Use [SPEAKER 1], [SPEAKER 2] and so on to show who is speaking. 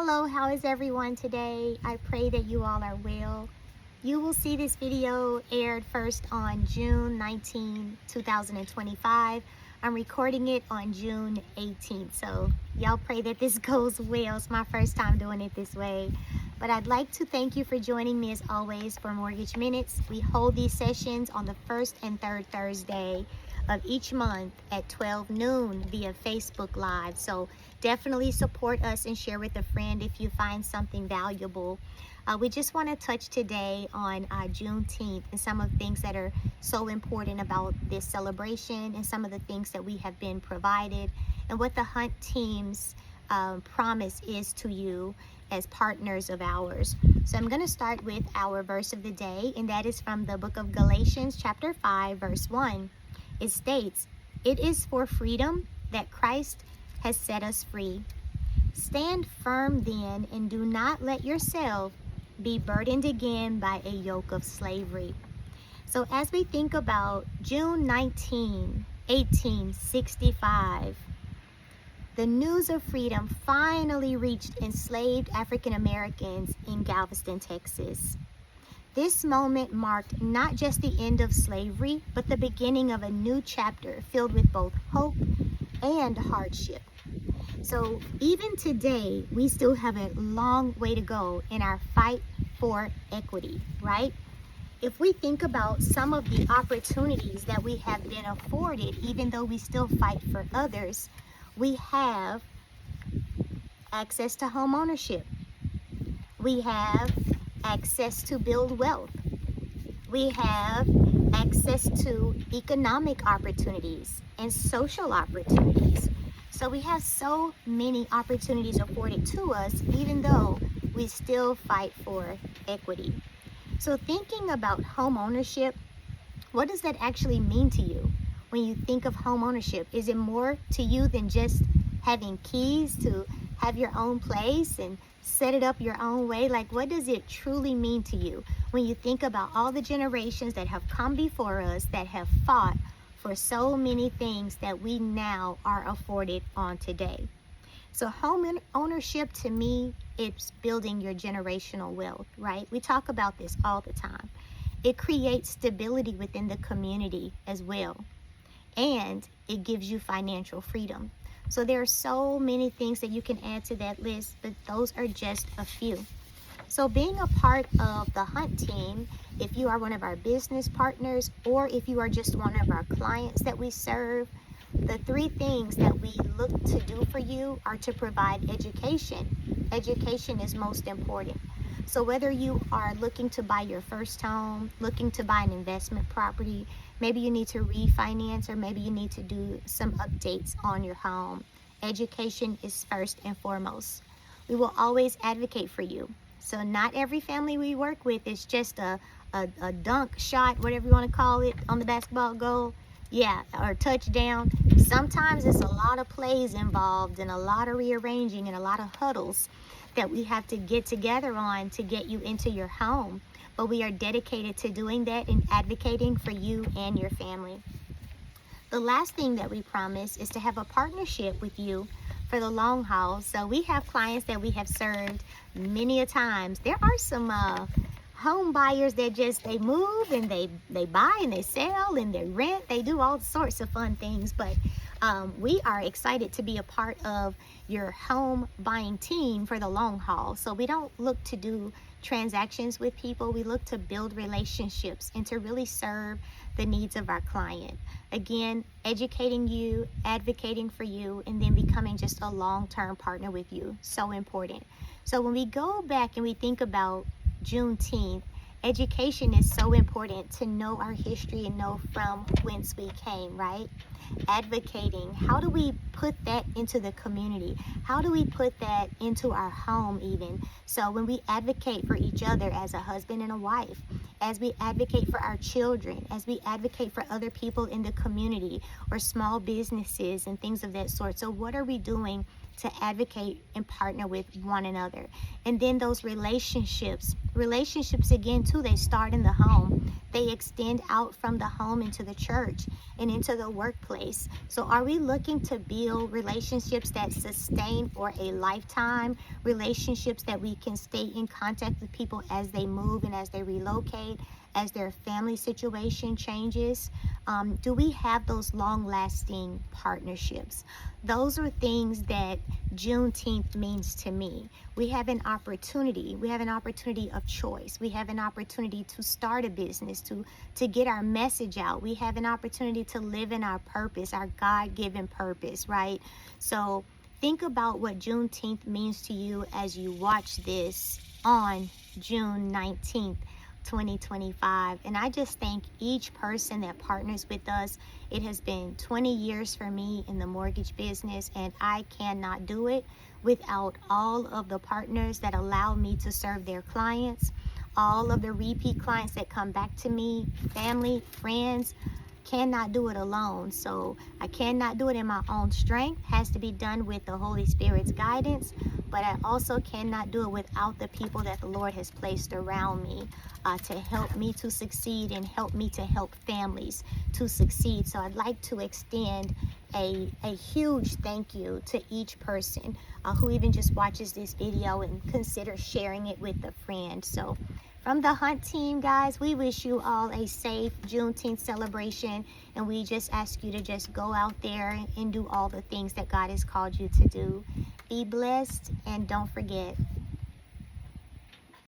[SPEAKER 1] Hello, how is everyone today? I pray that you all are well. You will see this video aired first on June 19, 2025. I'm recording it on June 18th, so y'all pray that this goes well. It's my first time doing it this way. But I'd like to thank you for joining me as always for Mortgage Minutes. We hold these sessions on the first and third Thursday of each month at 12 noon via Facebook Live. So definitely support us and share with a friend if you find something valuable. We just want to touch today on Juneteenth and some of the things that are so important about this celebration and some of the things that we have been provided and what the Hunt team's promise is to you as partners of ours. So I'm going to start with our verse of the day, and that is from the book of Galatians chapter 5 verse 1. It states, "It is for freedom that Christ has set us free. Stand firm then, and do not let yourself be burdened again by a yoke of slavery." So as we think about June 19, 1865, the news of freedom finally reached enslaved African Americans in Galveston, Texas. This moment marked not just the end of slavery, but the beginning of a new chapter filled with both hope and hardship. So even today, we still have a long way to go in our fight for equity, right? If we think about some of the opportunities that we have been afforded, even though we still fight for others, we have access to home ownership. We have access to build wealth. We have access to economic opportunities and social opportunities. So we have so many opportunities afforded to us, even though we still fight for equity. So thinking about home ownership, what does that actually mean to you? When you think of home ownership, is it more to you than just having keys to have your own place and set it up your own way? Like, what does it truly mean to you when you think about all the generations that have come before us that have fought for so many things that we now are afforded on today? So home ownership, to me, it's building your generational wealth, right? We talk about this all the time. It creates stability within the community as well, and it gives you financial freedom. So there are so many things that you can add to that list, but those are just a few. So being a part of the Hunt team, if you are one of our business partners or if you are just one of our clients that we serve, the three things that we look to do for you are to provide education. Education is most important. So whether you are looking to buy your first home, looking to buy an investment property, maybe you need to refinance, or maybe you need to do some updates on your home, education is first and foremost. We will always advocate for you. So not every family we work with is just a dunk shot, whatever you want to call it, on the basketball goal. Yeah, or touchdown. Sometimes it's a lot of plays involved and a lot of rearranging and a lot of huddles that we have to get together on to get you into your home. But we are dedicated to doing that and advocating for you and your family. The last thing that we promise is to have a partnership with you for the long haul. So we have clients that we have served many a times. There are some home buyers that just, they move and they buy and they sell and they rent. They do all sorts of fun things, but we are excited to be a part of your home buying team for the long haul. So we don't look to do transactions with people. We look to build relationships and to really serve the needs of our client. Again, educating you, advocating for you, and then becoming just a long-term partner with you. So important. So when we go back and we think about Juneteenth, education is so important, to know our history and know from whence we came, right? Advocating, how do we put that into the community? How do we put that into our home even? So when we advocate for each other as a husband and a wife, as we advocate for our children, as we advocate for other people in the community or small businesses and things of that sort. So what are we doing to advocate and partner with one another? And then those relationships again too, they start in the home. They extend out from the home into the church and into the workplace. So are we looking to build relationships that sustain for a lifetime, relationships that we can stay in contact with people as they move and as they relocate, as their family situation changes? Do we have those long-lasting partnerships? Those are things that Juneteenth means to me. We have an opportunity. We have an opportunity of choice. We have an opportunity to start a business, to get our message out. We have an opportunity to live in our purpose, our God-given purpose, right? So think about what Juneteenth means to you as you watch this on June 19th. 2025. And I just thank each person that partners with us. It has been 20 years for me in the mortgage business, and I cannot do it without all of the partners that allow me to serve their clients, all of the repeat clients that come back to me, family, friends. Cannot do it alone. So I cannot do it in my own strength. Has to be done with the Holy Spirit's guidance. But I also cannot do it without the people that the Lord has placed around me to help me to succeed and help me to help families to succeed. So I'd like to extend a huge thank you to each person who even just watches this video and considers sharing it with a friend. So from the Hunt team, guys, we wish you all a safe Juneteenth celebration, and we just ask you to just go out there and do all the things that God has called you to do. Be blessed, and don't forget,